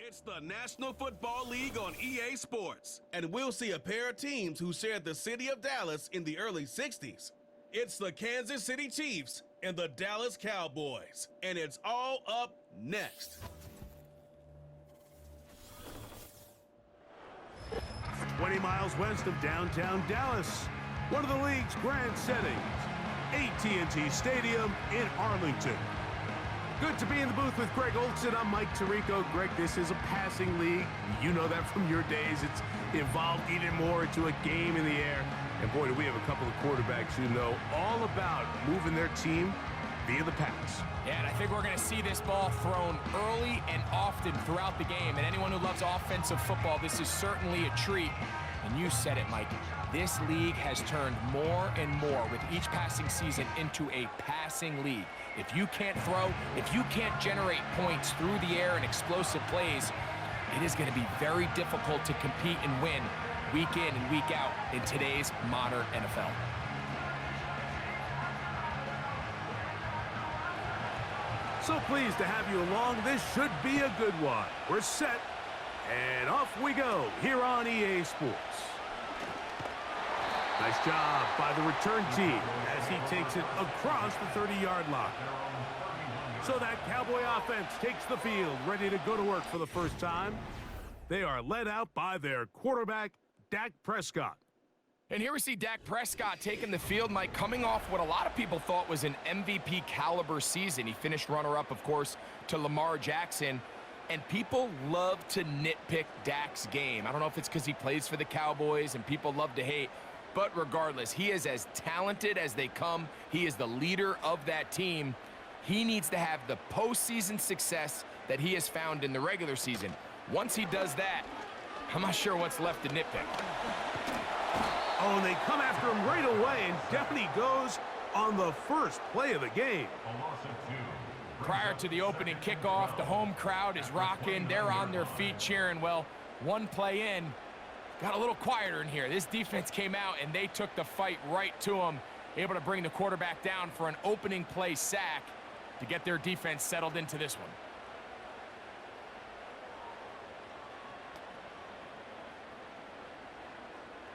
It's the National Football League on EA Sports, and we'll see a pair of teams who shared the city of Dallas in the early 60s. It's the Kansas City Chiefs and the Dallas Cowboys, and it's all up next. "20 miles west of downtown Dallas, one of the league's grand settings, AT&T Stadium in Arlington. Good to be in the booth with Greg Olson. I'm Mike Tirico. Greg, this is a passing league. You know that from your days. It's evolved even more into a game in the air. And boy, do we have a couple of quarterbacks who know all about moving their team via the pass. Yeah, and I think we're going to see this ball thrown early and often throughout the game. And anyone who loves offensive football, this is certainly a treat. And you said it, Mike. This league has turned more and more with each passing season into a passing league. If you can't throw, if you can't generate points through the air and explosive plays, it is going to be very difficult to compete and win week in and week out in today's modern NFL. So pleased to have you along. This should be a good one. We're set, and off we go here on EA Sports. Nice job by the return team as he takes it across the 30-yard line. So that Cowboy offense takes the field, ready to go to work for the first time. They are led out by their quarterback, Dak Prescott. And here we see Dak Prescott taking the field, Mike, coming off what a lot of people thought was an MVP caliber season. He finished runner-up, of course, to Lamar Jackson. And people love to nitpick Dak's game. I don't know if it's because he plays for the Cowboys and people love to hate. But regardless, he is as talented as they come. He is the leader of that team. He needs to have the postseason success that he has found in the regular season. Once he does that, I'm not sure what's left to nitpick. Oh, and they come after him right away, and down he goes on the first play of the game. Prior to the opening kickoff, the home crowd is rocking. They're on their feet cheering. Well, one play in, got a little quieter in here. This defense came out, and they took the fight right to him, able to bring the quarterback down for an opening play sack to get their defense settled into this one.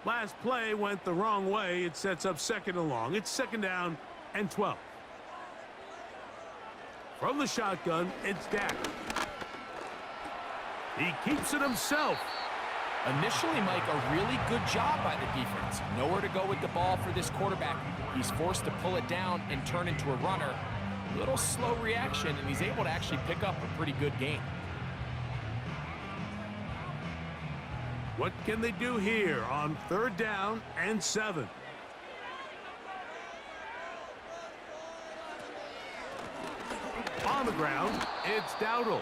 Last play went the wrong way. It sets up second and long. It's second down and 12. From the shotgun, it's Dak. He keeps it himself. Initially, Mike, a really good job by the defense. Nowhere to go with the ball for this quarterback. He's forced to pull it down and turn into a runner. A little slow reaction, and he's able to actually pick up a pretty good game. What can they do here on third down and 7? On the ground, it's Dowdle.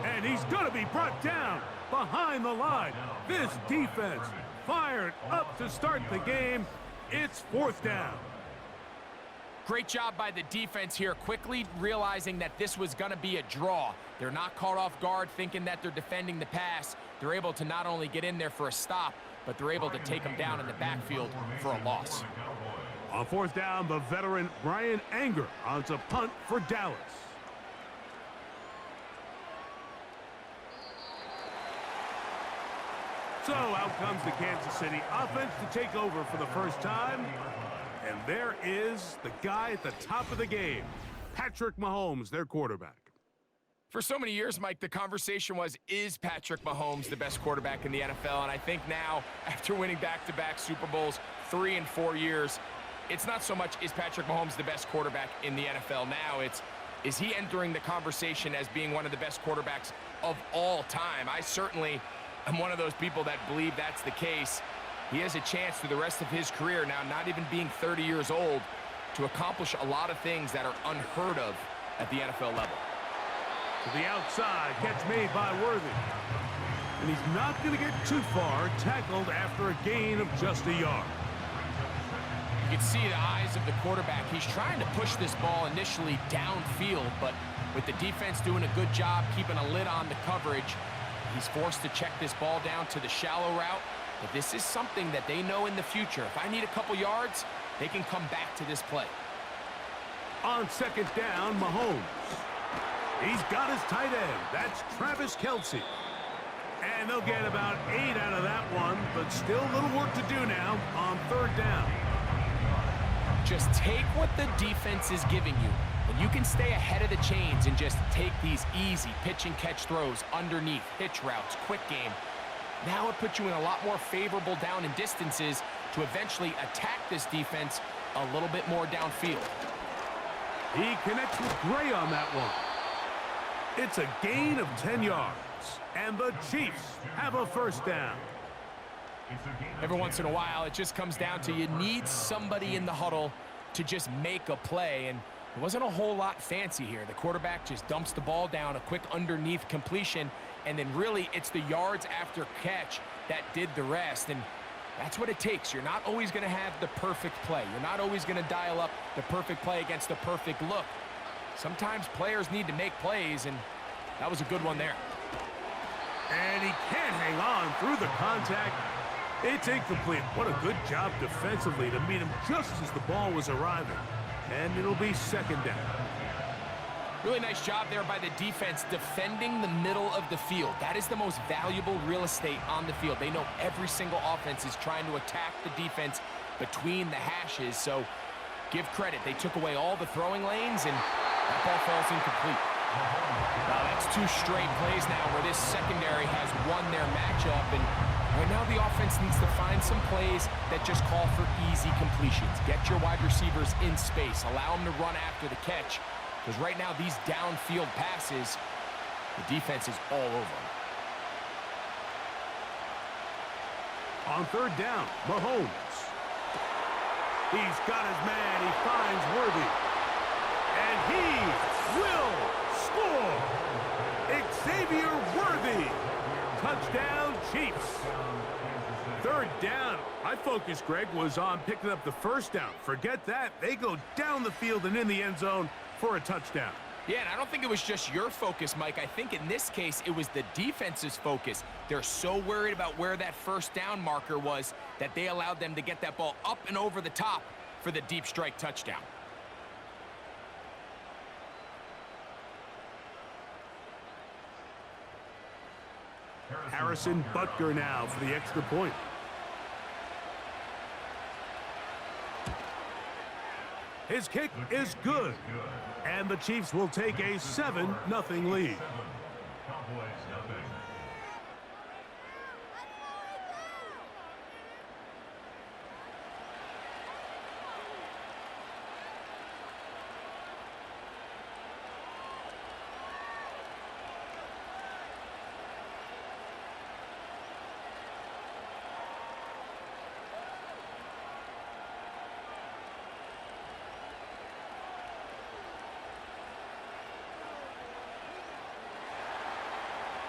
And he's going to be brought down behind the line. This defense fired up to start the game. It's fourth down. Great job by the defense here, quickly realizing that this was going to be a draw. They're not caught off guard thinking that they're defending the pass. They're able to not only get in there for a stop, but they're able to take them down in the backfield for a loss. On fourth down, the veteran Brian Anger on to punt for Dallas. So out comes the Kansas City offense to take over for the first time. And there is the guy at the top of the game, Patrick Mahomes, their quarterback. For so many years, Mike, the conversation was, is Patrick Mahomes the best quarterback in the NFL? And I think now, after winning back-to-back Super Bowls 3 and 4 years, it's not so much, is Patrick Mahomes the best quarterback in the NFL now? It's, is he entering the conversation as being one of the best quarterbacks of all time? I certainly am one of those people that believe that's the case. He has a chance through the rest of his career, now not even being 30 years old, to accomplish a lot of things that are unheard of at the NFL level. To the outside, catch made by Worthy. And he's not going to get too far, tackled after a gain of just a yard. You can see the eyes of the quarterback. He's trying to push this ball initially downfield, but with the defense doing a good job keeping a lid on the coverage, he's forced to check this ball down to the shallow route. But this is something that they know in the future. If I need a couple yards, they can come back to this play. On second down, Mahomes. He's got his tight end. That's Travis Kelce. And they'll get about 8 out of that one, but still a little work to do now on 3rd down. Just take what the defense is giving you. And you can stay ahead of the chains and just take these easy pitch and catch throws underneath, hitch routes, quick game. Now it puts you in a lot more favorable down and distances to eventually attack this defense a little bit more downfield. He connects with Gray on that one. It's a gain of 10 yards, and the Chiefs have a 1st down. Every once in a while, it just comes down to you need somebody in the huddle to just make a play, and it wasn't a whole lot fancy here. The quarterback just dumps the ball down, a quick underneath completion, and then really it's the yards after catch that did the rest, and that's what it takes. You're not always going to have the perfect play. You're not always going to dial up the perfect play against the perfect look. Sometimes players need to make plays, and that was a good one there. And he can't hang on through the contact. It's incomplete. What a good job defensively to meet him just as the ball was arriving. And it'll be 2nd down. Really nice job there by the defense defending the middle of the field. That is the most valuable real estate on the field. They know every single offense is trying to attack the defense between the hashes, so give credit. They took away all the throwing lanes, and that ball falls incomplete. Now that's 2 straight plays now where this secondary has won their matchup, and right now the offense needs to find some plays that just call for easy completions. Get your wide receivers in space. Allow them to run after the catch. Because right now, these downfield passes, the defense is all over them. On 3rd down, Mahomes. He's got his man. He finds Worthy. And he will score. Xavier Worthy. Touchdown, Chiefs. 3rd down. My focus, Greg, was on picking up the 1st down. Forget that. They go down the field and in the end zone for a touchdown. Yeah, and I don't think it was just your focus, Mike. I think in this case, it was the defense's focus. They're so worried about where that 1st down marker was that they allowed them to get that ball up and over the top for the deep strike touchdown. Harrison Butker now for the extra point. His kick is good, and the Chiefs will take a 7-0 lead.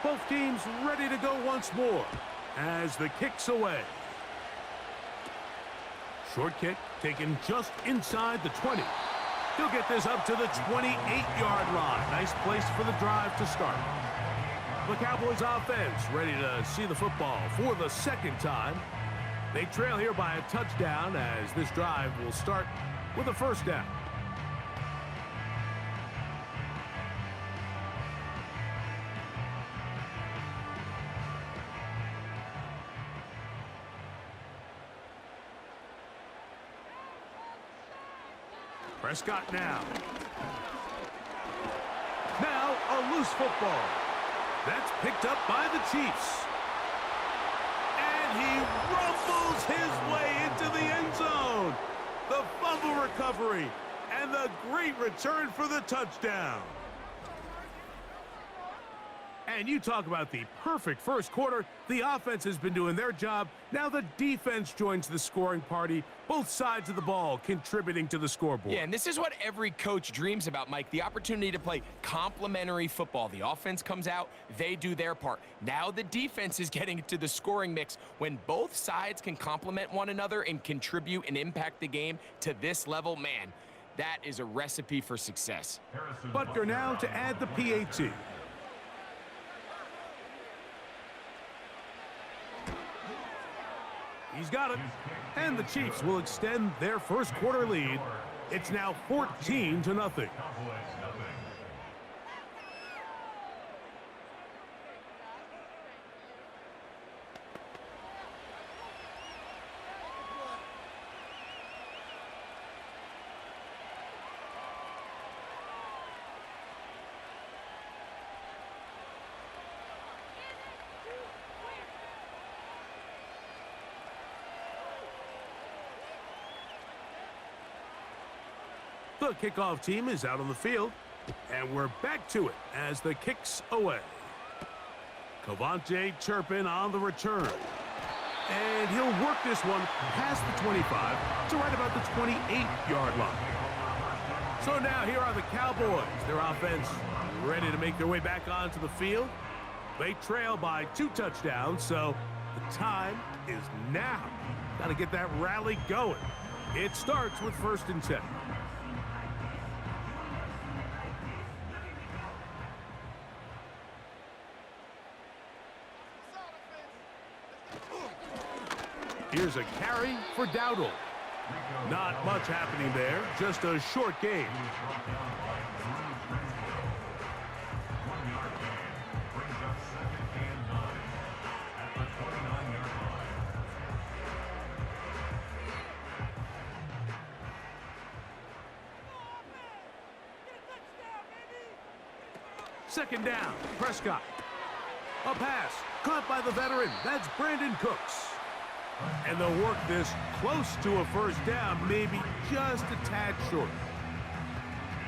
Both teams ready to go once more as the kick's away. Short kick taken just inside the 20. He'll get this up to the 28-yard line. Nice place for the drive to start. The Cowboys offense ready to see the football for the 2nd time. They trail here by a touchdown as this drive will start with a 1st down. Prescott now. Now a loose football. That's picked up by the Chiefs. And he rumbles his way into the end zone. The fumble recovery and the great return for the touchdown. And you talk about the perfect 1st quarter. The offense has been doing their job. Now the defense joins the scoring party. Both sides of the ball contributing to the scoreboard. Yeah, and this is what every coach dreams about, Mike. The opportunity to play complementary football. The offense comes out, they do their part. Now the defense is getting into the scoring mix. When both sides can complement one another and contribute and impact the game to this level, man, that is a recipe for success. Butker now to add the PAT. He's got it. And the Chiefs will extend their 1st quarter lead. It's now 14-0. The kickoff team is out on the field, and we're back to it as the kick's away. Cavante Turpin on the return. And he'll work this one past the 25 to right about the 28-yard line. So now here are the Cowboys. Their offense ready to make their way back onto the field. They trail by 2 touchdowns, so the time is now. Got to get that rally going. It starts with 1st and 10. Here's a carry for Dowdle. Not much happening there, just a short game. Second down, Prescott. A pass, caught by the veteran. That's Brandon Cooks. And they'll work this close to a 1st down, maybe just a tad short.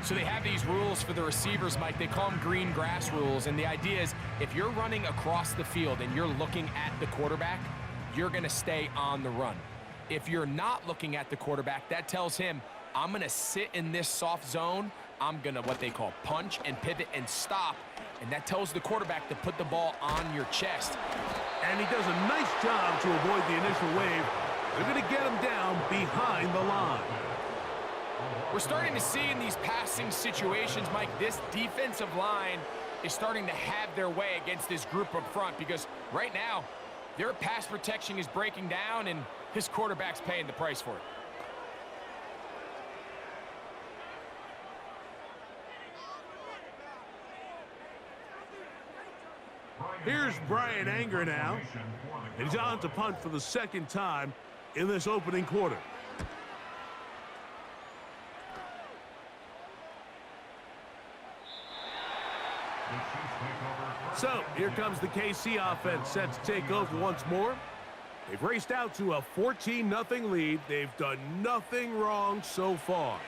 So they have these rules for the receivers, Mike. They call them green grass rules. And the idea is if you're running across the field and you're looking at the quarterback, you're going to stay on the run. If you're not looking at the quarterback, that tells him, I'm going to sit in this soft zone. I'm going to what they call punch and pivot and stop. And that tells the quarterback to put the ball on your chest. And he does a nice job to avoid the initial wave. They're going to get him down behind the line. We're starting to see in these passing situations, Mike, this defensive line is starting to have their way against this group up front because right now, their pass protection is breaking down and his quarterback's paying the price for it. Here's Brian Anger now. He's on to punt for the 2nd time in this opening quarter. So here comes the KC offense set to take over once more. They've raced out to a 14-0 lead. They've done nothing wrong so far.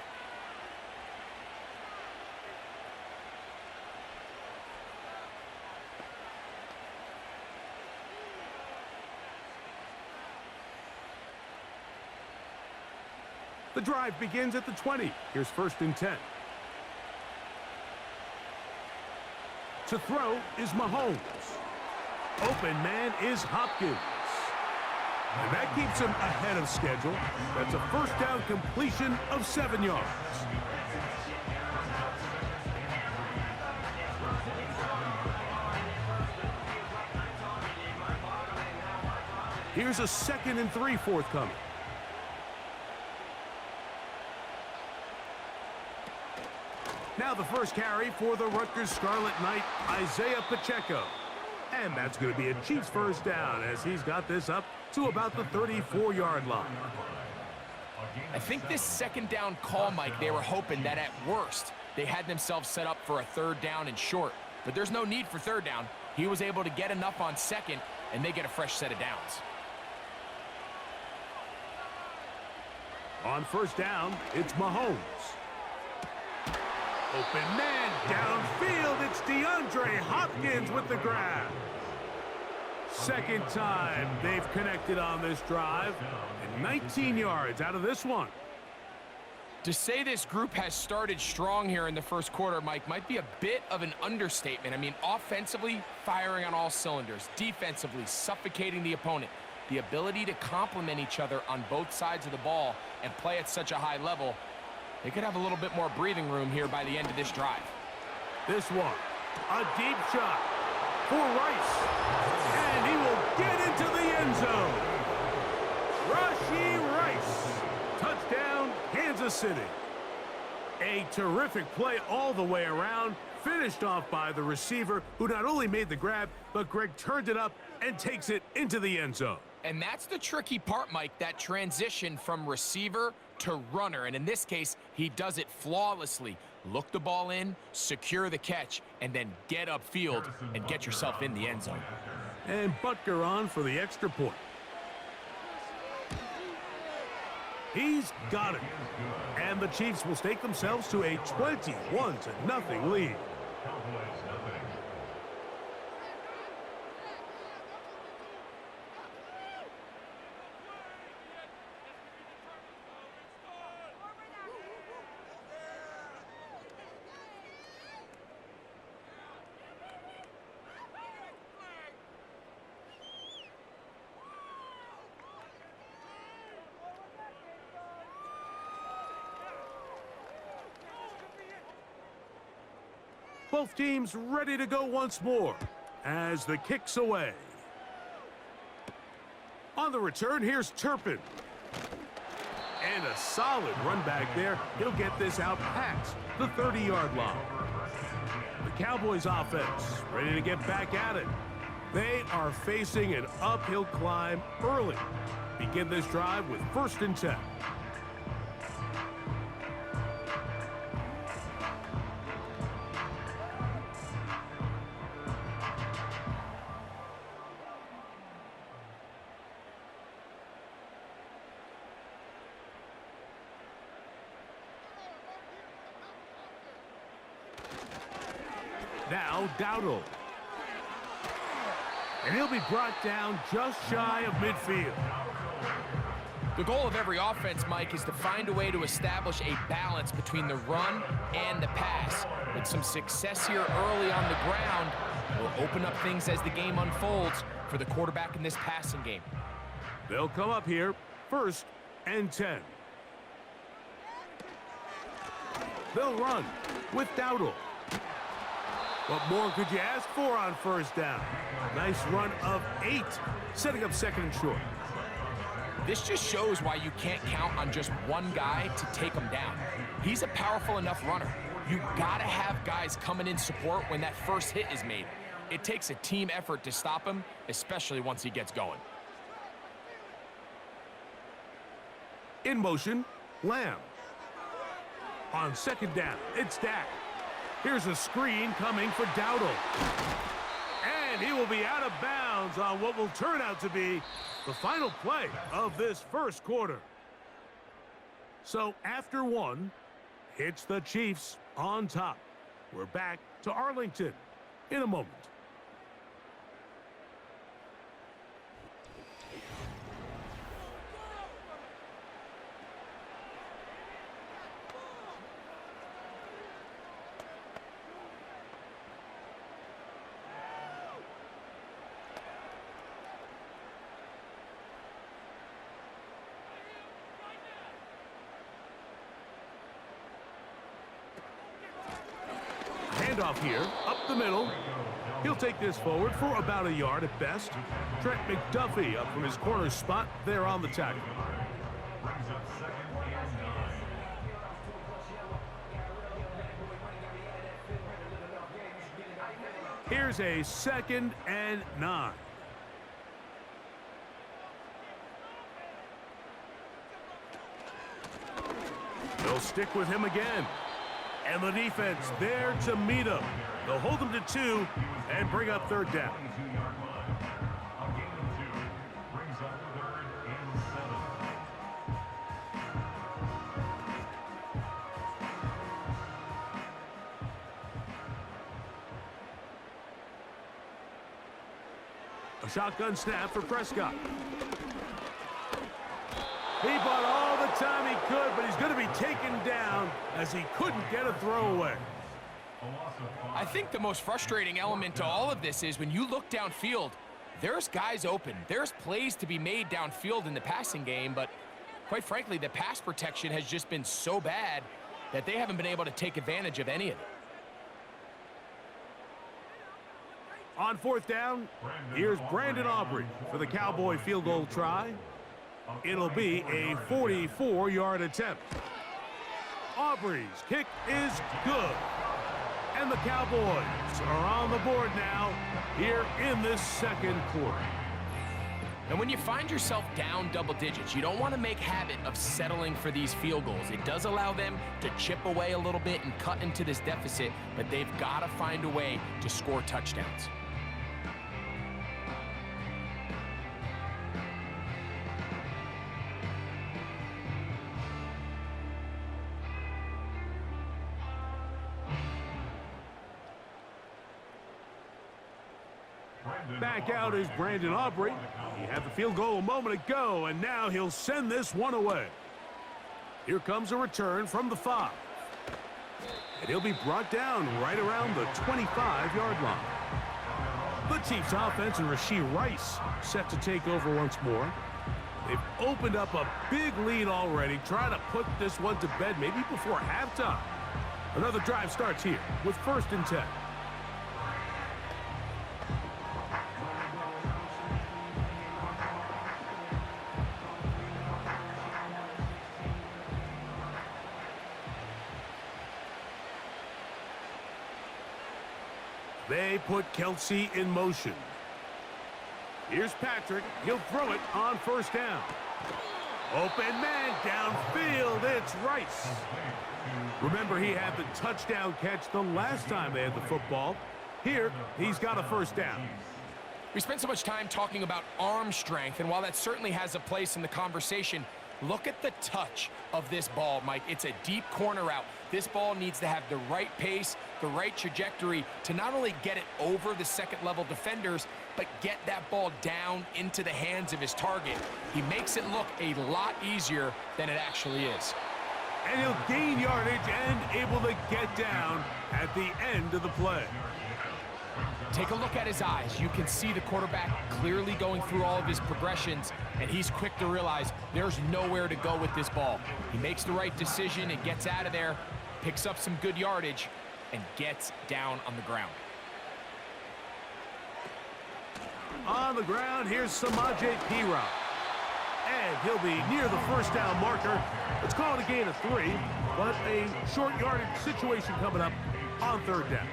The drive begins at the 20. Here's 1st and 10. To throw is Mahomes. Open man is Hopkins. And that keeps him ahead of schedule. That's a 1st down completion of 7 yards. Here's a 2nd and 3 forthcoming. Now the first carry for the Rutgers Scarlet Knight, Isaiah Pacheco. And that's going to be a Chiefs 1st down as he's got this up to about the 34-yard line. I think this 2nd down call, Mike, they were hoping that at worst they had themselves set up for a 3rd down and short. But there's no need for 3rd down. He was able to get enough on 2nd, and they get a fresh set of downs. On 1st down, it's Mahomes. Open man downfield. It's DeAndre Hopkins with the grab. 2nd time they've connected on this drive. And 19 yards out of this one. To say this group has started strong here in the 1st quarter, Mike, might be a bit of an understatement. I mean, offensively, firing on all cylinders. Defensively, suffocating the opponent. The ability to complement each other on both sides of the ball and play at such a high level. They could have a little bit more breathing room here by the end of this drive. This one, a deep shot for Rice. And he will get into the end zone. Rashee Rice. Touchdown, Kansas City. A terrific play all the way around. Finished off by the receiver, who not only made the grab, but Greg turned it up and takes it into the end zone. And that's the tricky part, Mike, that transition from receiver to runner. And in this case, he does it flawlessly. Look the ball in, secure the catch, and then get upfield and get yourself in the end zone. And Butker on for the extra point. He's got it. And the Chiefs will stake themselves to a 21-0 lead. Both teams ready to go once more as the kick's away. On the return, here's Turpin. And a solid run back there. He'll get this out past the 30-yard line. The Cowboys offense ready to get back at it. They are facing an uphill climb early. Begin this drive with 1st and 10. Now Dowdle. And he'll be brought down just shy of midfield. The goal of every offense, Mike, is to find a way to establish a balance between the run and the pass. With some success here early on the ground, will open up things as the game unfolds for the quarterback in this passing game. They'll come up here, 1st and 10. They'll run with Dowdle. What more could you ask for on 1st down? Nice run of 8, setting up 2nd and short. This just shows why you can't count on just one guy to take him down. He's a powerful enough runner. You gotta have guys coming in support when that first hit is made. It takes a team effort to stop him, especially once he gets going. In motion, Lamb. On 2nd down, it's Dak. Here's a screen coming for Dowdle. And he will be out of bounds on what will turn out to be the final play of this 1st quarter. So after 1, it's the Chiefs on top. We're back to Arlington in a moment. Handoff here, up the middle. He'll take this forward for about a yard at best. Trent McDuffie up from his corner spot there on the tackle. Here's a 2nd and 9. They'll stick with him again. And the defense there to meet him. They'll hold him to 2 and bring up 3rd down. A shotgun snap for Prescott. He bought all the time he could, but he's going to be taken down as he couldn't get a throwaway. I think the most frustrating element to all of this is when you look downfield, there's guys open. There's plays to be made downfield in the passing game, but quite frankly, the pass protection has just been so bad that they haven't been able to take advantage of any of it. On 4th down, here's Brandon Aubrey for the Cowboy field goal try. It'll be a 44-yard attempt. Aubrey's kick is good. And the Cowboys are on the board now here in this 2nd quarter. And when you find yourself down double digits, you don't want to make habit of settling for these field goals. It does allow them to chip away a little bit and cut into this deficit, but they've got to find a way to score touchdowns. Back out is Brandon Aubrey. He had the field goal a moment ago, and now he'll send this one away. Here comes a return from the 5. And he'll be brought down right around the 25-yard line. The Chiefs offense and Rashee Rice set to take over once more. They've opened up a big lead already, trying to put this one to bed maybe before halftime. Another drive starts here with 1st and 10. They put Kelsey in motion. Here's Patrick. He'll throw it on 1st down. Open man downfield. It's Rice. Remember, he had the touchdown catch the last time they had the football. Here, he's got a 1st down. We spent so much time talking about arm strength, and while that certainly has a place in the conversation, look at the touch of this ball, Mike. It's a deep corner route. This ball needs to have the right pace, the right trajectory to not only get it over the second-level defenders, but get that ball down into the hands of his target. He makes it look a lot easier than it actually is. And he'll gain yardage and able to get down at the end of the play. Take a look at his eyes. You can see the quarterback clearly going through all of his progressions, and he's quick to realize there's nowhere to go with this ball. He makes the right decision and gets out of there, picks up some good yardage, and gets down on the ground. On the ground, here's Samaje Perine. And he'll be near the 1st down marker. Let's call it a gain of 3, but a short yardage situation coming up on 3rd down.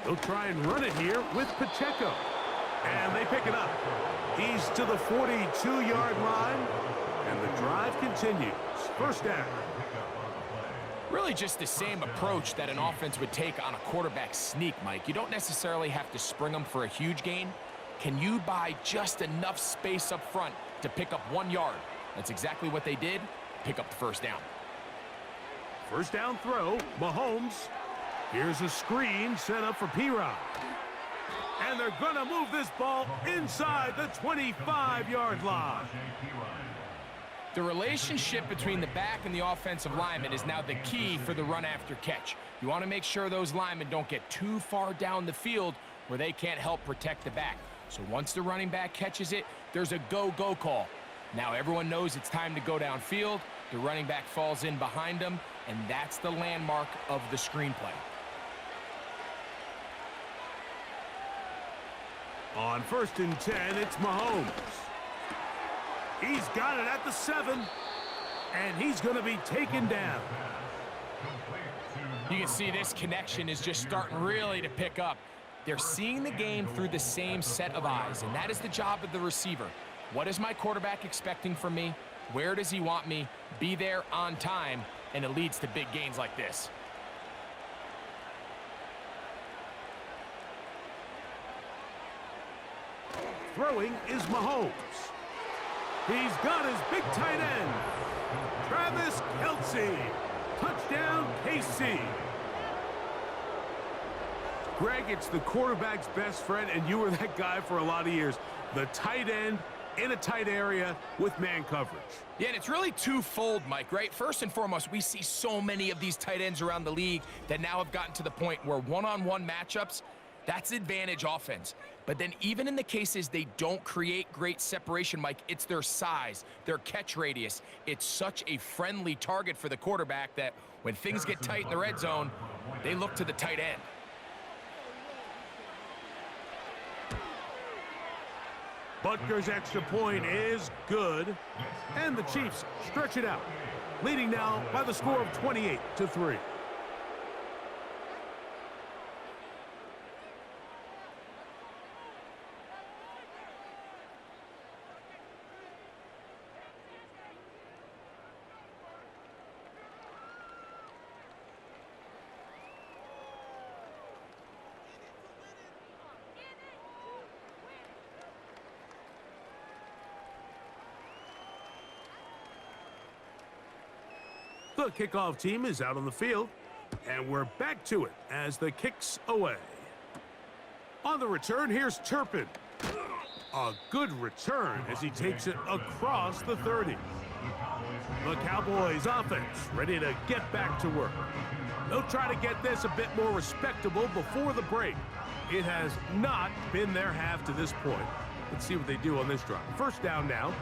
They'll try and run it here with Pacheco. And they pick it up. He's to the 42-yard line. And the drive continues. 1st down. Really just the same approach that an offense would take on a quarterback sneak, Mike. You don't necessarily have to spring them for a huge gain. Can you buy just enough space up front to pick up 1 yard? That's exactly what they did. Pick up the 1st down. 1st down throw. Mahomes. Here's a screen set up for Perine. And they're going to move this ball inside the 25-yard line. The relationship between the back and the offensive lineman is now the key for the run after catch. You want to make sure those linemen don't get too far down the field where they can't help protect the back. So once the running back catches it, there's a go-go call. Now everyone knows it's time to go downfield. The running back falls in behind them, and that's the landmark of the screenplay. On 1st and 10, it's Mahomes. He's got it at the 7, and he's going to be taken down. You can see this connection is just starting really to pick up. They're seeing the game through the same set of eyes, and that is the job of the receiver. What is my quarterback expecting from me? Where does he want me? Be there on time, and it leads to big gains like this. Throwing is Mahomes. He's got his big tight end, Travis Kelce. Touchdown, KC. Greg, it's the quarterback's best friend, and you were that guy for a lot of years. The tight end in a tight area with man coverage. Yeah, and it's really twofold, Mike, right? First and foremost, we see so many of these tight ends around the league that now have gotten to the point where one-on-one matchups, that's advantage offense. But then even in the cases they don't create great separation, Mike, it's their size, their catch radius. It's such a friendly target for the quarterback that when things get tight in the red zone, they look to the tight end. Butker's extra point is good. And the Chiefs stretch it out, leading now by the score of 28-3. The kickoff team is out on the field, and we're back to it as the kick's away. On the return, here's Turpin. A good return as he takes it across the 30. The Cowboys offense ready to get back to work. They'll try to get this a bit more respectable before the break. It has not been their half to this point. Let's see what they do on this drive. First down now.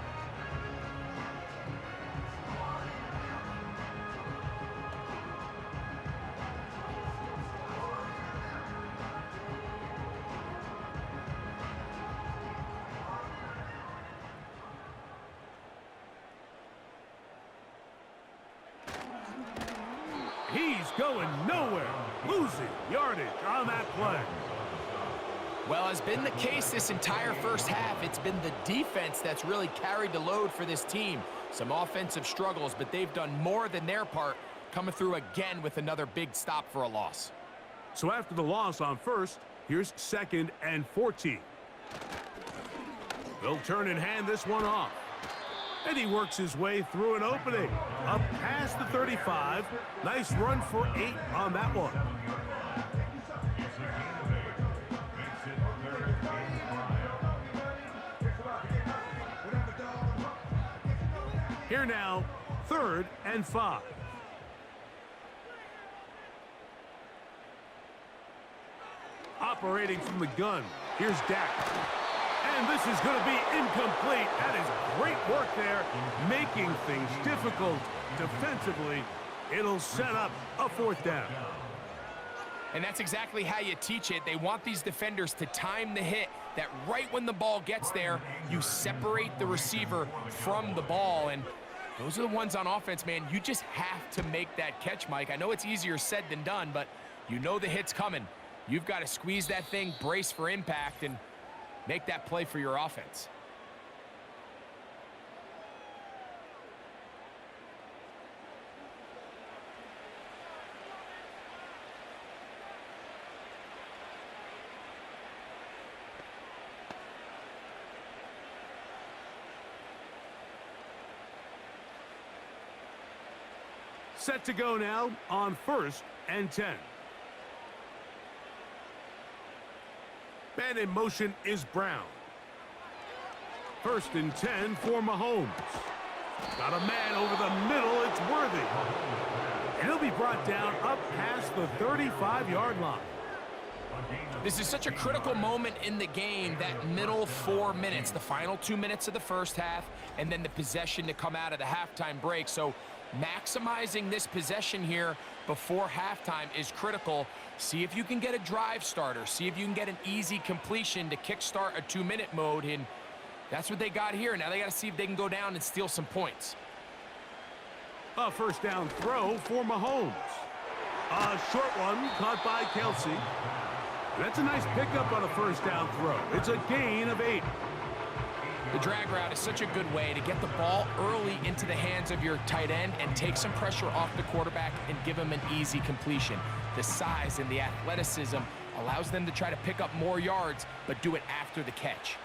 He's going nowhere, losing yardage on that play. Well, has been the case this entire first half. It's been the defense that's really carried the load for this team. Some offensive struggles, but they've done more than their part, coming through again with another big stop for a loss. So after the loss on first, here's 2nd and 14. They'll turn and hand this one off. And he works his way through an opening. Up past the 35. Nice run for 8 on that one. Here now, 3rd and 5. Operating from the gun, here's Dak. And this is going to be incomplete. That is great work there, making things difficult defensively. It'll set up a 4th down. And that's exactly how you teach it. They want these defenders to time the hit, that right when the ball gets there, you separate the receiver from the ball. And those are the ones on offense, man. You just have to make that catch, Mike. I know it's easier said than done, but you know the hit's coming. You've got to squeeze that thing, brace for impact, and make that play for your offense. Set to go now on 1st and 10. Man in motion is Brown. 1st and 10 for Mahomes. Got a man over the middle. It's Worthy. And he'll be brought down up past the 35-yard line. This is such a critical moment in the game, that middle 4 minutes, the final 2 minutes of the first half, and then the possession to come out of the halftime break. So maximizing this possession here before halftime is critical. See if you can get a drive starter. See if you can get an easy completion to kickstart a 2-minute mode, and that's what they got here. Now they got to see if they can go down and steal some points. A 1st down throw for Mahomes. A short one caught by Kelsey. That's a nice pickup on a 1st down throw. It's a gain of 8. The drag route is such a good way to get the ball early into the hands of your tight end and take some pressure off the quarterback and give him an easy completion. The size and the athleticism allows them to try to pick up more yards, but do it after the catch.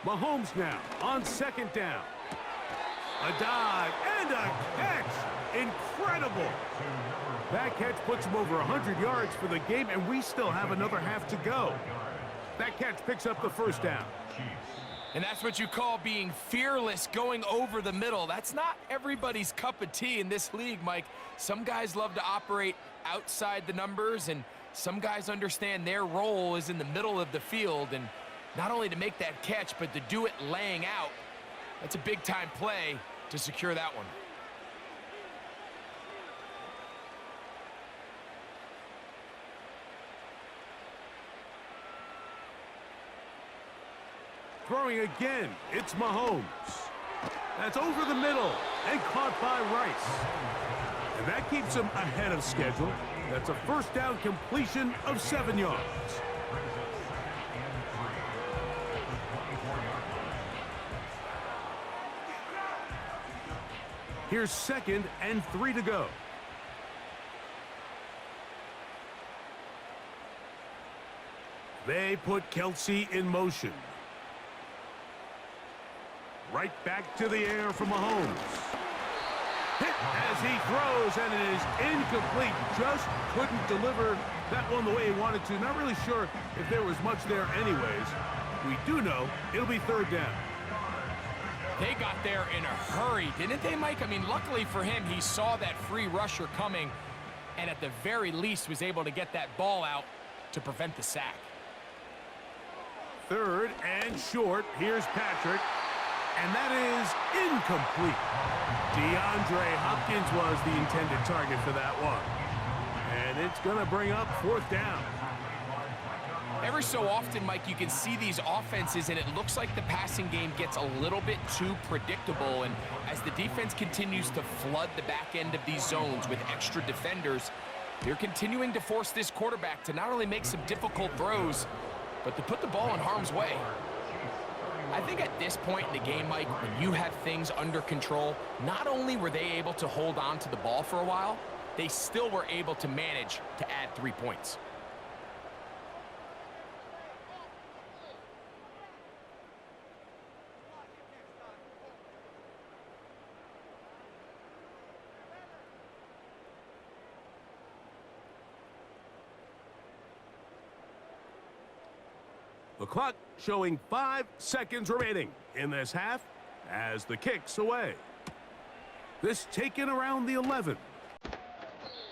Mahomes now on 2nd down. A dive and a catch. Incredible. That catch puts him over 100 yards for the game, and we still have another half to go. That catch picks up the 1st down. And that's what you call being fearless, going over the middle. That's not everybody's cup of tea in this league, Mike. Some guys love to operate outside the numbers, and some guys understand their role is in the middle of the field, and not only to make that catch, but to do it laying out. That's a big-time play to secure that one. Throwing again, it's Mahomes. That's over the middle and caught by Rice. And that keeps him ahead of schedule. That's a 1st down completion of 7 yards. Here's 2nd and 3 to go. They put Kelsey in motion. Right back to the air for Mahomes. as he throws, and it is incomplete. Just couldn't deliver that one the way he wanted to. Not really sure if there was much there anyways. We do know it'll be third down. They got there in a hurry, didn't they, Mike? I mean, luckily for him, he saw that free rusher coming and at the very least was able to get that ball out to prevent the sack. Third and short. Here's Patrick, and that is incomplete. DeAndre Hopkins was the intended target for that one. And it's going to bring up fourth down. Every so often, Mike, you can see these offenses, and it looks like the passing game gets a little bit too predictable. And as the defense continues to flood the back end of these zones with extra defenders, they're continuing to force this quarterback to not only make some difficult throws, but to put the ball in harm's way. I think at this point in the game, Mike, when you have things under control, not only were they able to hold on to the ball for a while, they still were able to manage to add 3 points. The clock showing 5 seconds remaining in this half as the kick's away. This taken around the 11.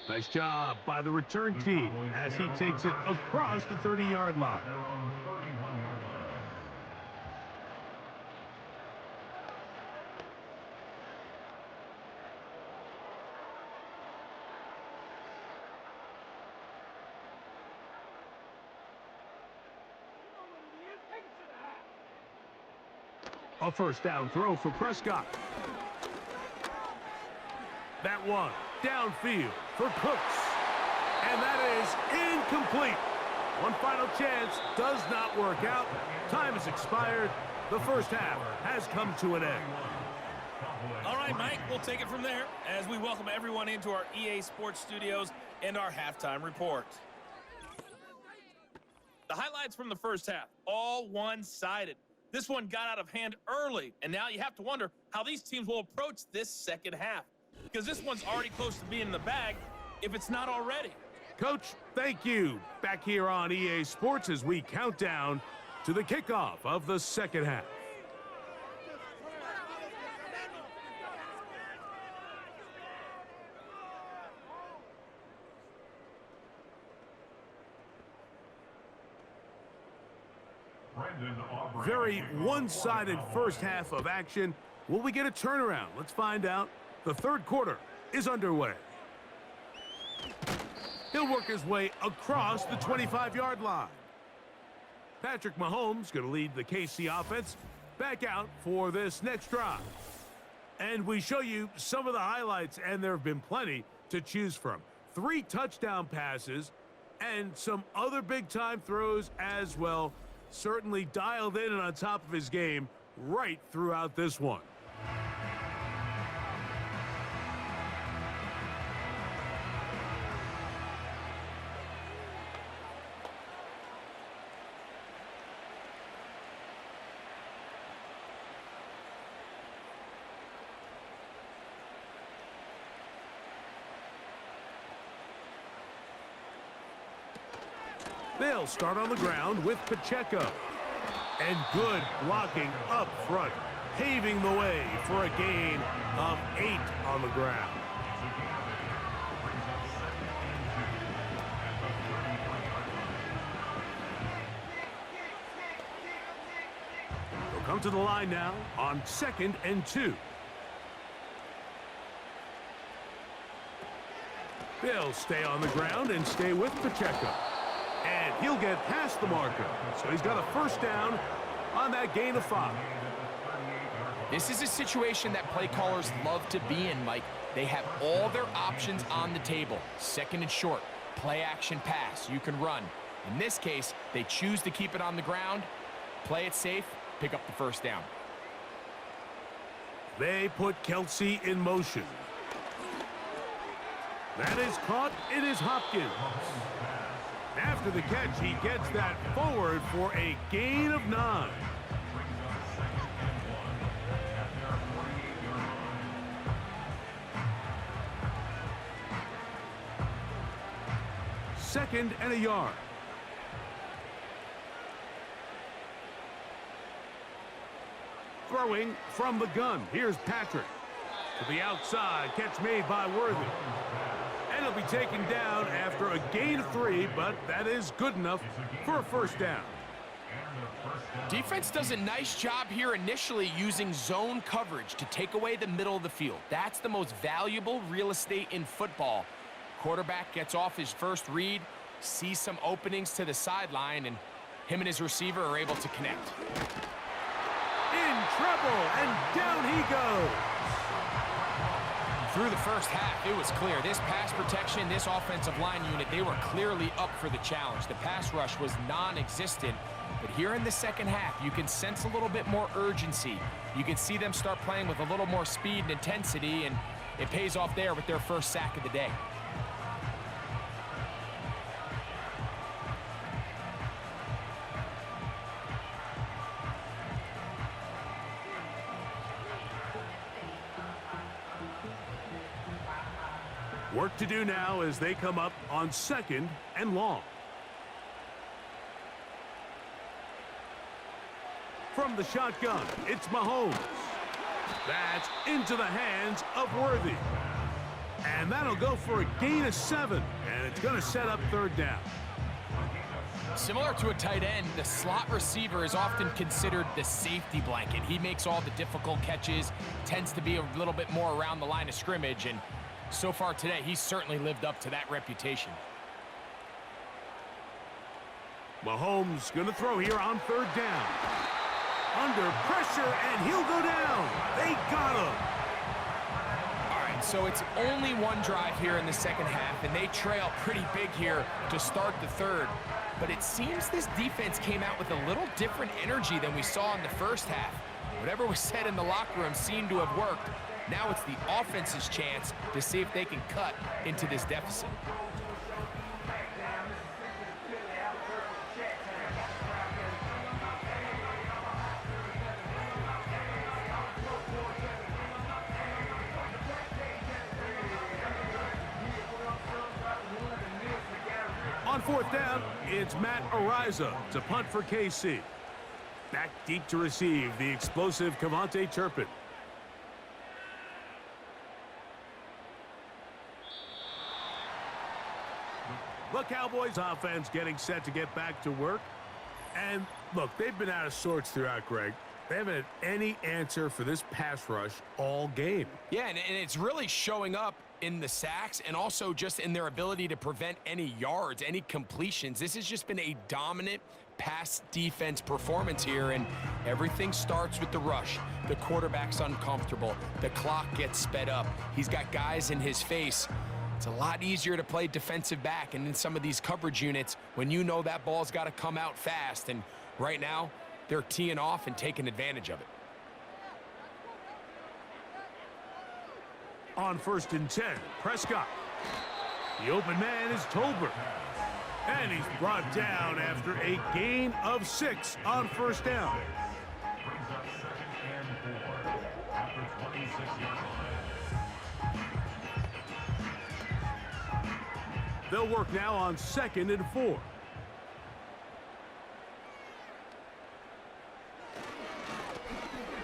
Nice job by the return team as he takes it across the 30-yard line. A first down throw for Prescott. That one downfield for Cooks. And that is incomplete. One final chance does not work out. Time has expired. The first half has come to an end. All right, Mike, we'll take it from there as we welcome everyone into our EA Sports Studios and our halftime report. The highlights from the first half, all one-sided. This one got out of hand early, and now you have to wonder how these teams will approach this second half, because this one's already close to being in the bag, if it's not already. Coach, thank you. Back here on EA Sports as we count down to the kickoff of the second half. Very one-sided first half of action. Will we get a turnaround? Let's find out. The third quarter is underway. He'll work his way across the 25-yard line. Patrick Mahomes going to lead the KC offense back out for this next drive. And we show you some of the highlights, and there have been plenty to choose from. 3 touchdown passes and some other big-time throws as well. Certainly dialed in and on top of his game right throughout this one. They'll start on the ground with Pacheco. And good blocking up front, paving the way for a gain of 8 on the ground. They'll come to the line now on 2nd and 2. They'll stay on the ground and stay with Pacheco. And he'll get past the marker. So he's got a first down on that gain of 5. This is a situation that play callers love to be in, Mike. They have all their options on the table. 2nd and short, play action pass, you can run. In this case, they choose to keep it on the ground, play it safe, pick up the first down. They put Kelsey in motion. That is caught. It is Hopkins. After the catch, he gets that forward for a gain of 9. 2nd and a yard. Throwing from the gun. Here's Patrick. To the outside. Catch made by Worthy. And he'll be taken down after a gain of 3, but that is good enough for a first down. Defense does a nice job here initially using zone coverage to take away the middle of the field. That's the most valuable real estate in football. Quarterback gets off his first read, sees some openings to the sideline, and him and his receiver are able to connect. In trouble, and down he goes. Through the first half, it was clear. This pass protection, this offensive line unit, they were clearly up for the challenge. The pass rush was non-existent. But here in the second half, you can sense a little bit more urgency. You can see them start playing with a little more speed and intensity, and it pays off there with their first sack of the day. Work to do now as they come up on 2nd and long. From the shotgun, it's Mahomes. That's into the hands of Worthy. And that'll go for a gain of 7, and it's going to set up 3rd down. Similar to a tight end, the slot receiver is often considered the safety blanket. He makes all the difficult catches, tends to be a little bit more around the line of scrimmage, and so far today, he's certainly lived up to that reputation. Mahomes going to throw here on 3rd down. Under pressure, and he'll go down. They got him. All right, so it's only one drive here in the second half, and they trail pretty big here to start the 3rd. But it seems this defense came out with a little different energy than we saw in the first half. Whatever was said in the locker room seemed to have worked. Now it's the offense's chance to see if they can cut into this deficit. On 4th down, it's Matt Ariza to punt for KC. Back deep to receive the explosive Cavante Turpin. The Cowboys offense getting set to get back to work. And look, they've been out of sorts throughout, Greg. They haven't had any answer for this pass rush all game. Yeah, and it's really showing up in the sacks and also just in their ability to prevent any yards, any completions. This has just been a dominant pass defense performance here, and everything starts with the rush. The quarterback's uncomfortable. The clock gets sped up. He's got guys in his face. It's a lot easier to play defensive back and in some of these coverage units when you know that ball's got to come out fast, and right now they're teeing off and taking advantage of it. On 1st and 10, Prescott. The open man is Tolbert. And he's brought down after a gain of 6 on 1st down. Brings up 2nd and 4 after 26-yard line. They'll work now on 2nd and 4.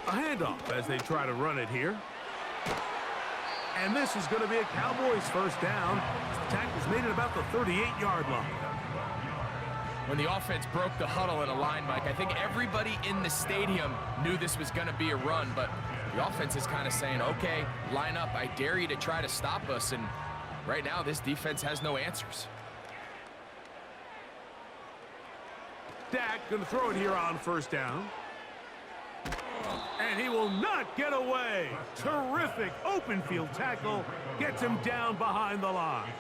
A handoff as they try to run it here. And this is going to be a Cowboys first down. The tackle's made it about the 38-yard line. When the offense broke the huddle in a line, Mike, I think everybody in the stadium knew this was going to be a run, but the offense is kind of saying, okay, line up. I dare you to try to stop us, and right now this defense has no answers. Dak going to throw it here on 1st down. And he will not get away. Terrific open field tackle. Gets him down behind the line.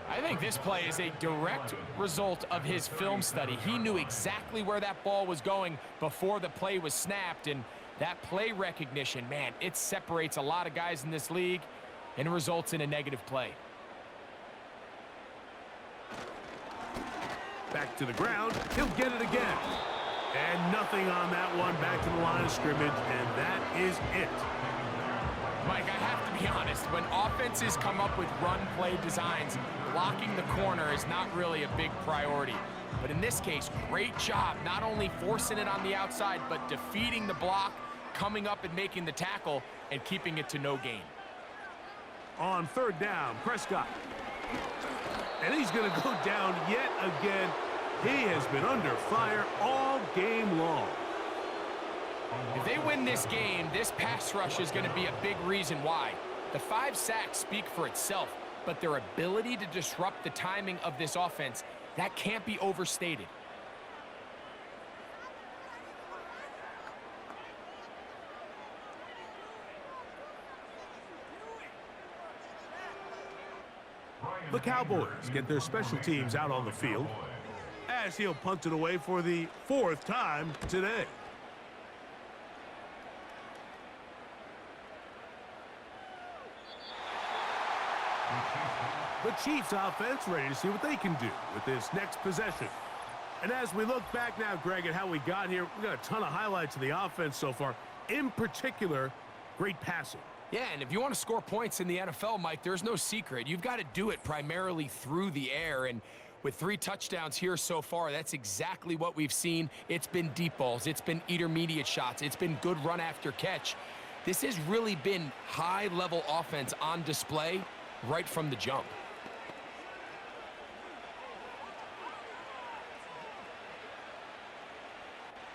I think this play is a direct result of his film study. He knew exactly where that ball was going before the play was snapped, and that play recognition, man, it separates a lot of guys in this league and results in a negative play. Back to the ground. He'll get it again. And nothing on that one. Back to the line of scrimmage, and that is it. Mike, I have to be honest, when offenses come up with run-play designs, blocking the corner is not really a big priority. But in this case, great job not only forcing it on the outside, but defeating the block, coming up and making the tackle, and keeping it to no gain. On third down, Prescott. And he's going to go down yet again. He has been under fire all game long. If they win this game, this pass rush is going to be a big reason why. The 5 sacks speak for itself, but their ability to disrupt the timing of this offense, that can't be overstated. The Cowboys get their special teams out on the field as he'll punt it away for the 4th time today. The Chiefs offense ready to see what they can do with this next possession. And as we look back now, Greg, at how we got here, we got a ton of highlights of the offense so far. In particular, great passing. Yeah, and if you want to score points in the NFL, Mike, there's no secret. You've got to do it primarily through the air, and with 3 touchdowns here so far, that's exactly what we've seen. It's been deep balls. It's been intermediate shots. It's been good run after catch. This has really been high-level offense on display right from the jump.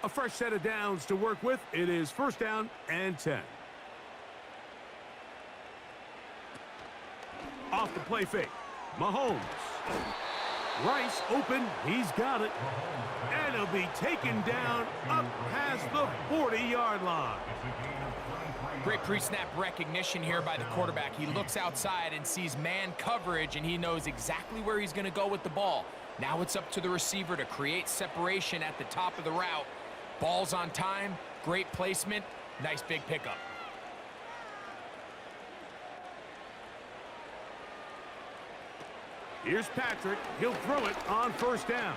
A fresh set of downs to work with. It is 1st down and 10. Off the play fake. Mahomes. Rice open. He's got it. And he'll be taken down up past the 40-yard line. Great pre-snap recognition here by the quarterback. He looks outside and sees man coverage, and he knows exactly where he's going to go with the ball. Now it's up to the receiver to create separation at the top of the route. Ball's on time, great placement, nice big pickup. Here's Patrick. He'll throw it on 1st down.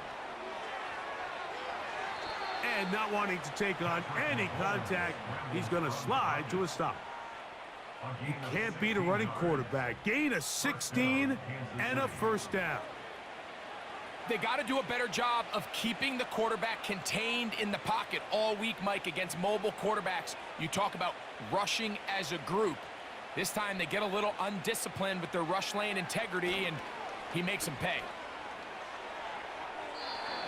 And not wanting to take on any contact, he's going to slide to a stop. You can't beat a running quarterback. Gain of 16 and a 1st down. They got to do a better job of keeping the quarterback contained in the pocket all week, Mike, against mobile quarterbacks. You talk about rushing as a group. This time they get a little undisciplined with their rush lane integrity, and he makes them pay.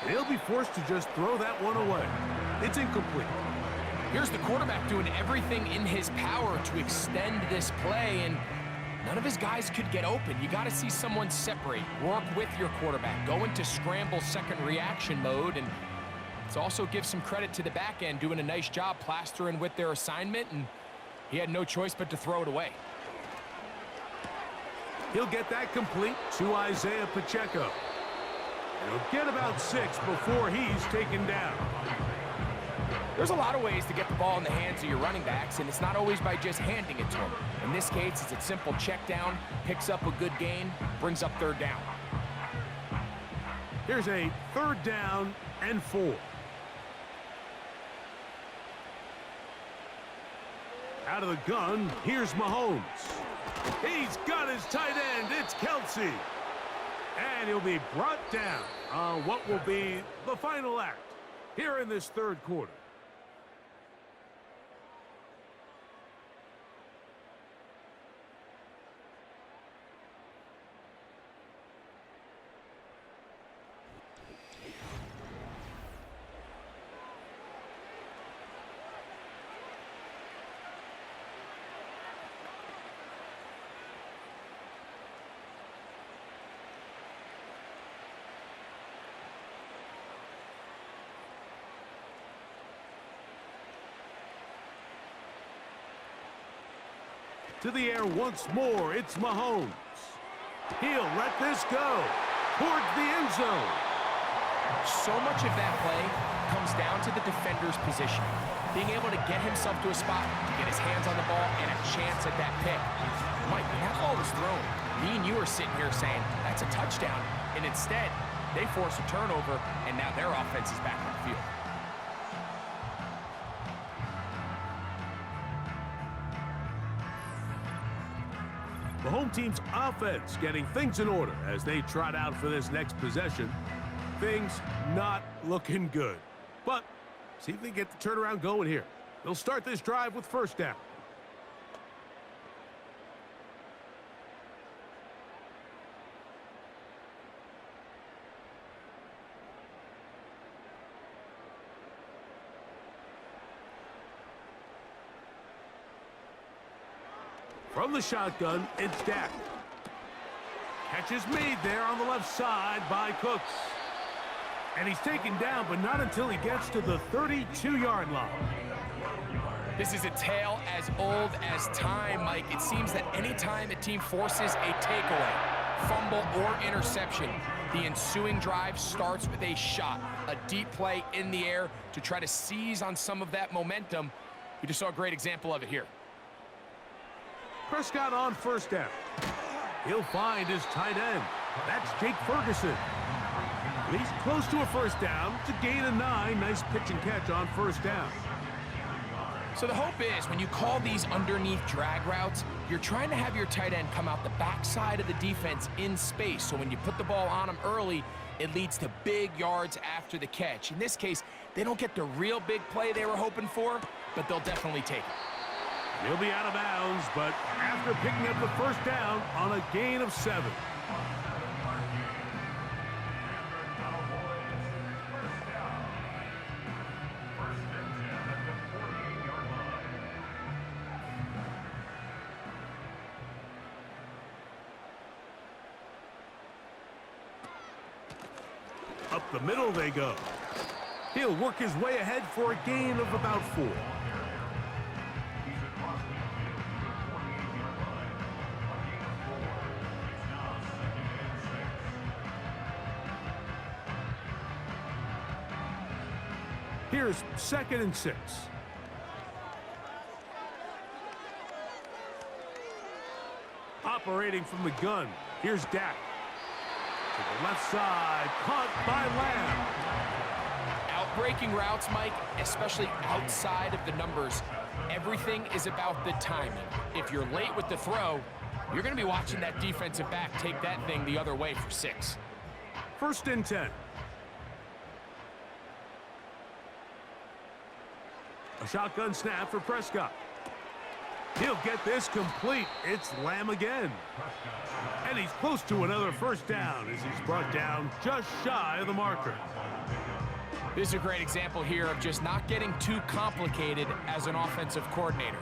He'll be forced to just throw that one away. It's incomplete. Here's the quarterback doing everything in his power to extend this play, and none of his guys could get open. You got to see someone separate, work with your quarterback, go into scramble second reaction mode, and let's also give some credit to the back end doing a nice job plastering with their assignment, and he had no choice but to throw it away. He'll get that complete to Isaiah Pacheco. He'll get about 6 before he's taken down. There's a lot of ways to get the ball in the hands of your running backs, and it's not always by just handing it to them. In this case, it's a simple check down, picks up a good gain, brings up 3rd down. Here's a 3rd down and 4. Out of the gun, here's Mahomes. He's got his tight end. It's Kelsey. And he'll be brought down on what will be the final act here in this 3rd quarter. To the air once more, it's Mahomes. He'll let this go towards the end zone. So much of that play comes down to the defender's position. Being able to get himself to a spot, to get his hands on the ball, and a chance at that pick. Mike, when that ball was thrown, me and you are sitting here saying, that's a touchdown. And instead, they force a turnover, and now their offense is back on the field. The home team's offense getting things in order as they trot out for this next possession. Things not looking good. But see if they get the turnaround going here. They'll start this drive with first down. From the shotgun, it's Dak. Catch is made there on the left side by Cooks. And he's taken down, but not until he gets to the 32-yard line. This is a tale as old as time, Mike. It seems that anytime a team forces a takeaway, fumble, or interception, the ensuing drive starts with a shot, a deep play in the air to try to seize on some of that momentum. We just saw a great example of it here. Prescott on first down. He'll find his tight end. That's Jake Ferguson. He's close to a first down. It's a gain of 9. Nice pitch and catch on first down. So the hope is when you call these underneath drag routes, you're trying to have your tight end come out the backside of the defense in space. So when you put the ball on him early, it leads to big yards after the catch. In this case, they don't get the real big play they were hoping for, but they'll definitely take it. He'll be out of bounds, but after picking up the first down on a gain of 7. Up the middle they go. He'll work his way ahead for a gain of about 4. Here's 2nd and 6. Operating from the gun, here's Dak. To the left side, caught by Lamb. Outbreaking routes, Mike, especially outside of the numbers, everything is about the timing. If you're late with the throw, you're going to be watching that defensive back take that thing the other way for 6. 1st and 10. A shotgun snap for Prescott. He'll get this complete. It's Lamb again. And he's close to another first down as he's brought down just shy of the marker. This is a great example here of just not getting too complicated as an offensive coordinator.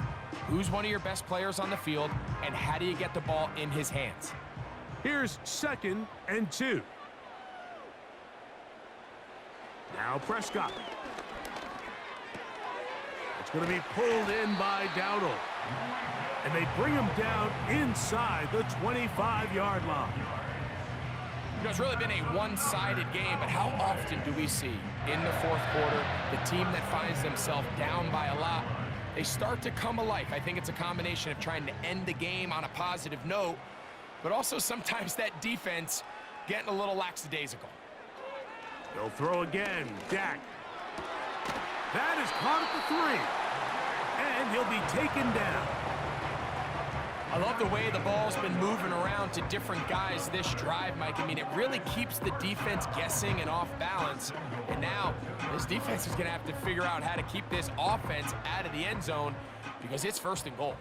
Who's one of your best players on the field, and how do you get the ball in his hands? Here's 2nd and 2. Now Prescott. It's going to be pulled in by Dowdle. And they bring him down inside the 25-yard line. You know, it's really been a one-sided game, but how often do we see in the 4th quarter the team that finds themselves down by a lot, they start to come alive? I think it's a combination of trying to end the game on a positive note, but also sometimes that defense getting a little lackadaisical. They'll throw again. Dak. That is caught at the 3. And he'll be taken down. I love the way the ball's been moving around to different guys this drive, Mike. I mean, it really keeps the defense guessing and off balance. And now this defense is going to have to figure out how to keep this offense out of the end zone because it's 1st and goal.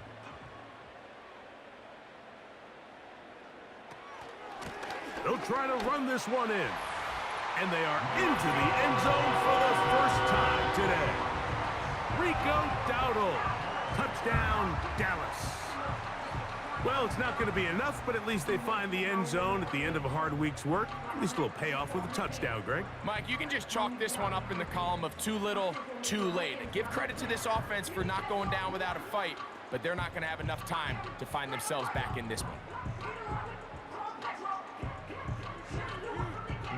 They'll try to run this one in. And they are into the end zone for the first time today. Rico Dowdle. Touchdown, Dallas. Well, it's not going to be enough, but at least they find the end zone at the end of a hard week's work. At least a little payoff with a touchdown, Greg. Mike, you can just chalk this one up in the column of too little, too late. And give credit to this offense for not going down without a fight, but they're not going to have enough time to find themselves back in this one.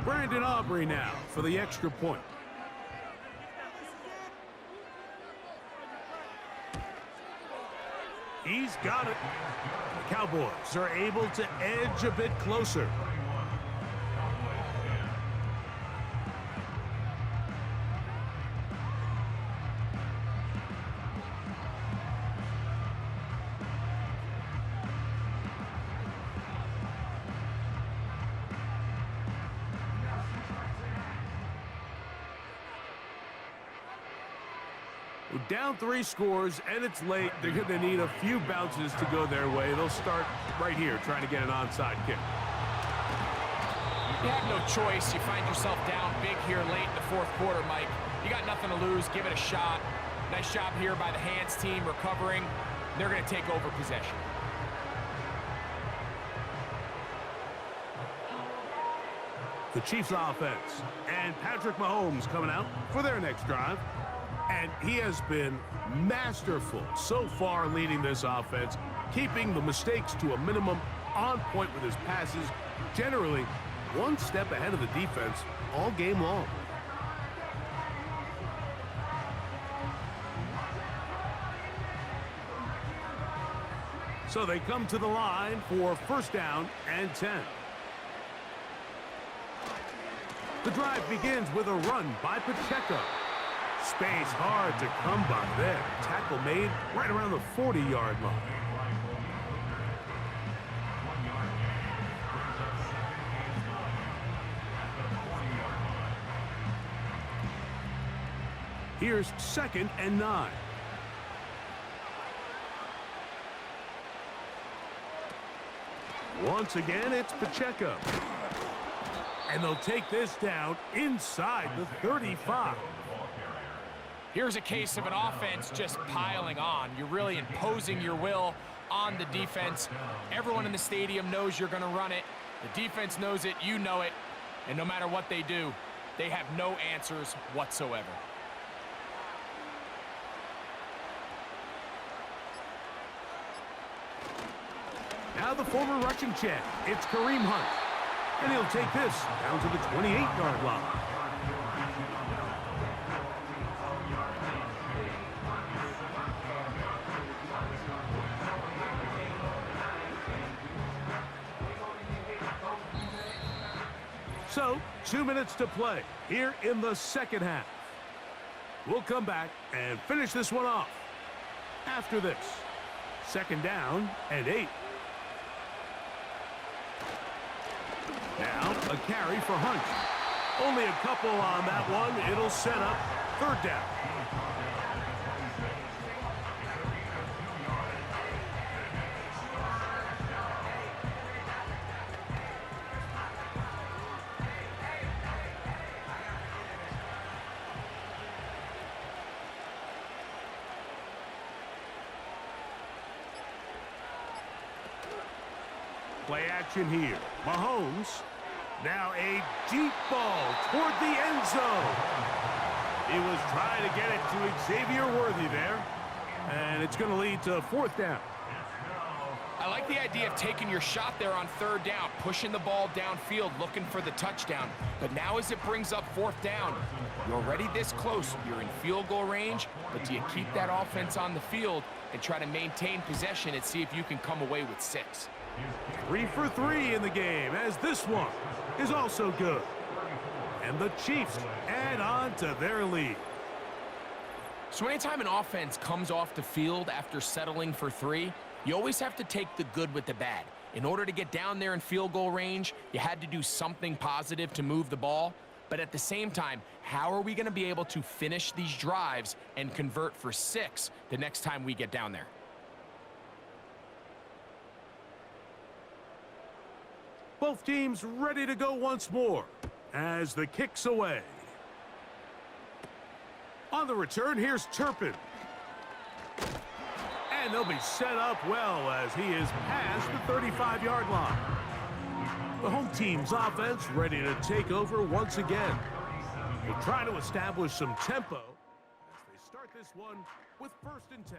Brandon Aubrey now for the extra point. He's got it. The Cowboys are able to edge a bit closer. With down 3 scores and it's late, they're going to need a few bounces to go their way. They'll start right here trying to get an onside kick. You have no choice. You find yourself down big here late in the fourth quarter, Mike. You got nothing to lose. Give it a shot. Nice job here by the hands team recovering. They're going to take over possession. The Chiefs offense and Patrick Mahomes coming out for their next drive. And he has been masterful so far leading this offense, keeping the mistakes to a minimum, on point with his passes, generally one step ahead of the defense all game long. So they come to the line for first down and 10. The drive begins with a run by Pacheco. Space hard to come by there. Tackle made right around the 40-yard line. Here's 2nd and 9. Once again, it's Pacheco. And they'll take this down inside the 35. Here's a case of an offense just piling on. You're really imposing your will on the defense. Everyone in the stadium knows you're going to run it. The defense knows it, you know it. And no matter what they do, they have no answers whatsoever. Now the former rushing champ, it's Kareem Hunt. And he'll take this down to the 28-yard line. So, 2 minutes to play here in the second half. We'll come back and finish this one off after this. 2nd down and 8. Now a carry for Hunt. Only a couple on that one. It'll set up 3rd down. Play action here. Mahomes. Now a deep ball toward the end zone. He was trying to get it to Xavier Worthy there. And it's going to lead to 4th down. I like the idea of taking your shot there on 3rd down, pushing the ball downfield, looking for the touchdown. But now as it brings up 4th down, you're already this close. You're in field goal range, but do you keep that offense on the field and try to maintain possession and see if you can come away with 6? 3 for 3 in the game, as this one is also good. And the Chiefs add on to their lead. So anytime an offense comes off the field after settling for 3, you always have to take the good with the bad. In order to get down there in field goal range, you had to do something positive to move the ball. But at the same time, how are we going to be able to finish these drives and convert for 6 the next time we get down there? Both teams ready to go once more as the kick's away. On the return, here's Turpin. And they'll be set up well as he is past the 35-yard line. The home team's offense ready to take over once again. They're trying to establish some tempo as they start this one with 1st and 10.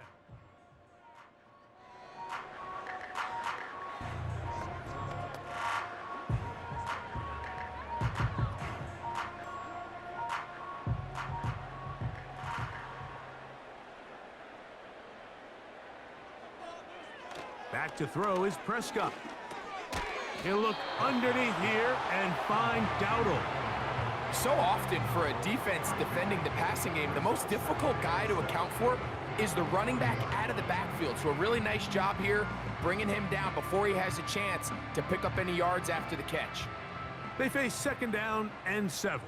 Back to throw is Prescott. He'll look underneath here and find Dowdle. So often for a defense defending the passing game, the most difficult guy to account for is the running back out of the backfield. So a really nice job here bringing him down before he has a chance to pick up any yards after the catch. They face 2nd down and 7.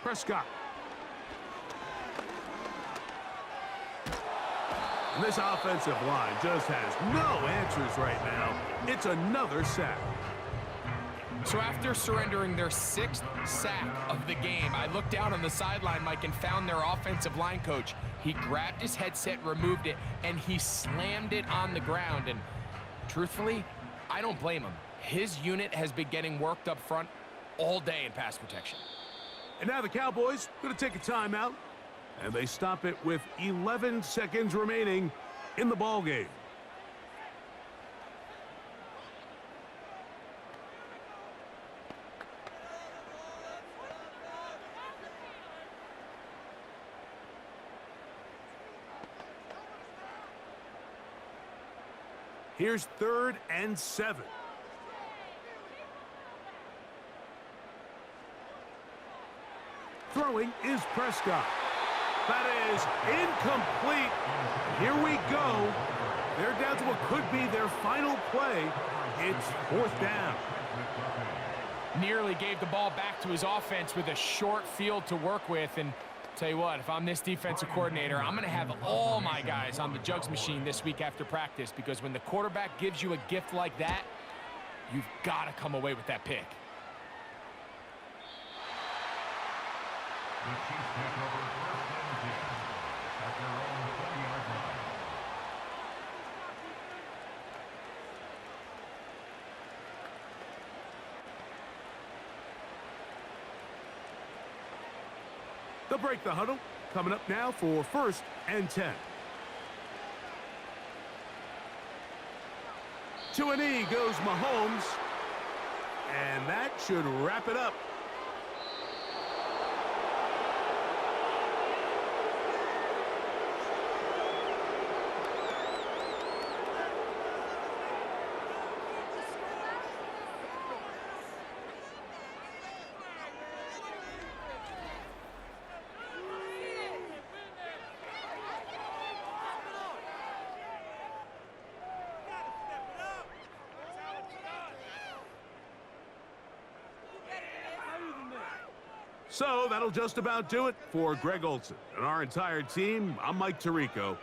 Prescott. And this offensive line just has no answers right now. It's another sack. So after surrendering their 6th sack of the game, I looked down on the sideline, Mike, and found their offensive line coach. He grabbed his headset, removed it, and he slammed it on the ground. And truthfully, I don't blame him. His unit has been getting worked up front all day in pass protection. And now the Cowboys going to take a timeout, and they stop it with 11 seconds remaining in the ball game. Here's 3rd and 7. Throwing is Prescott. That is incomplete. Here we go. They're down to what could be their final play. It's 4th down. Nearly gave the ball back to his offense with a short field to work with. And tell you what, if I'm this defensive coordinator, I'm going to have all my guys on the jugs machine this week after practice, because when the quarterback gives you a gift like that, you've got to come away with that pick. The Chiefs take over 1st and 10 at their own 40-yard line. They'll break the huddle. Coming up now for 1st and 10. To a knee goes Mahomes. And that should wrap it up. So that'll just about do it for Greg Olson and our entire team. I'm Mike Tirico.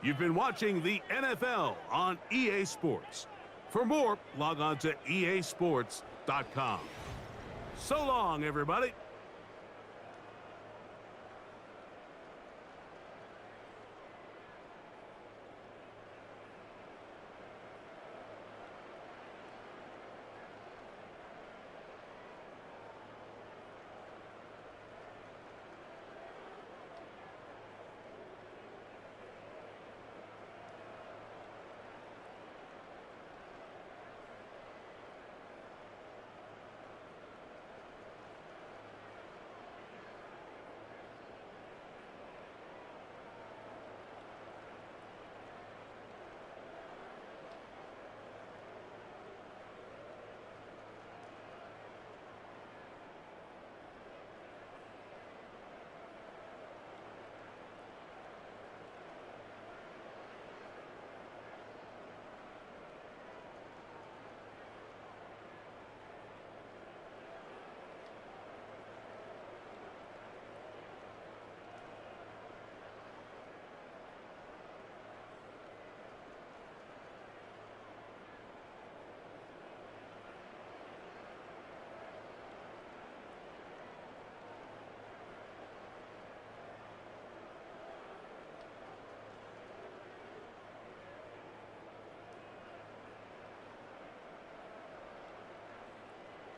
You've been watching the NFL on EA Sports. For more, log on to easports.com. So long, everybody.